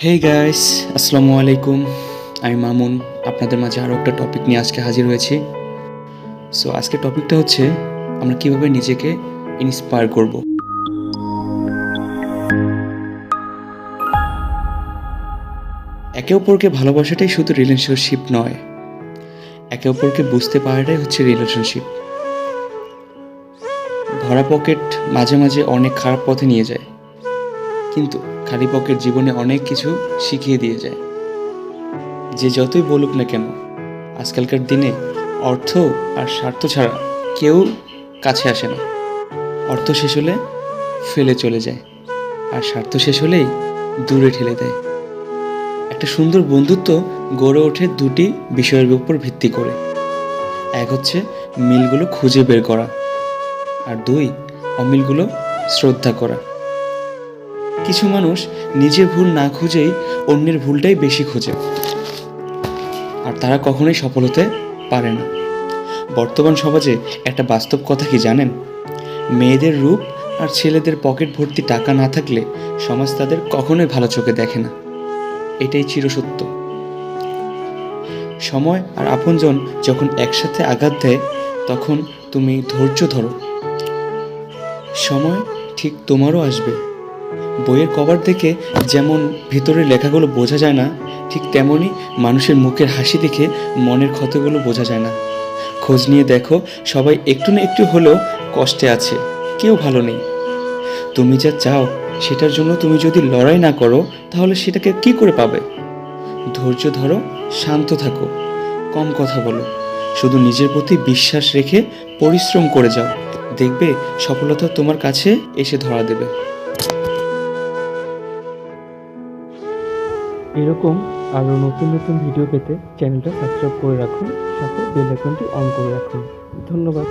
Hey guys, আসসালামু আলাইকুম। আমি মামুন আপনাদের মাঝে আরও একটা টপিক নিয়ে আজকে হাজির হয়েছি। সো আজকে টপিকটা হচ্ছে আমরা কিভাবে নিজেকে ইন্সপায়ার করব। একে অপরকে ভালোবাসাটাই শুধু রিলেশনশিপ নয়, একে অপরকে বুঝতে পারাটাই হচ্ছে রিলেশনশিপ। ভরা পকেট মাঝে মাঝে অনেক খারাপ পথে নিয়ে যায়, কিন্তু খালি পকেট জীবনে অনেক কিছু শিখিয়ে দিয়ে যায়। যে যতই বলুক না কেন, আজকালকার দিনে অর্থ আর স্বার্থ ছাড়া কেউ কাছে আসে না। অর্থ শেষ হলে ফেলে চলে যায়, আর স্বার্থ শেষ হলেই দূরে ঠেলে দেয়। একটা সুন্দর বন্ধুত্ব গড়ে ওঠে দুটি বিষয়ের উপর ভিত্তি করে। এক হচ্ছে মিলগুলো খুঁজে বের করা, আর দুই অমিলগুলো শ্রদ্ধা করা। কিছু মানুষ নিজের ভুল না খুঁজেই অন্যের ভুলটাই বেশি খোঁজে, আর তারা কখনোই সফল হতে পারে না। বর্তমান সমাজে একটা বাস্তব কথা কি জানেন? মেয়েদের রূপ আর ছেলেদের পকেট ভর্তি টাকা না থাকলে সমাজ তাদের কখনোই ভালো চোখে দেখে না। এটাই চিরসত্য। সময় আর আপনজন যখন একসাথে আঘাত দেয়, তখন তুমি ধৈর্য ধরো। সময় ঠিক তোমারও আসবে। বইয়ের কভার দেখে যেমন ভিতরের লেখাগুলো বোঝা যায় না, ঠিক তেমনই মানুষের মুখের হাসি দেখে মনের ক্ষতগুলো বোঝা যায় না। খোঁজ নিয়ে দেখো, সবাই একটু না একটু হলেও কষ্টে আছে, কেউ ভালো নেই। তুমি যা চাও সেটার জন্য তুমি যদি লড়াই না করো, তাহলে সেটাকে কি করে পাবে? ধৈর্য ধরো, শান্ত থাকো, কম কথা বলো, শুধু নিজের প্রতি বিশ্বাস রেখে পরিশ্রম করে যাও। দেখবে সফলতা তোমার কাছে এসে ধরা দেবে। এরকম আরও নতুন নতুন ভিডিও পেতে চ্যানেলটা সাবস্ক্রাইব করে রাখুন, সাথে বেল আইকনটি অন করে রাখুন। ধন্যবাদ।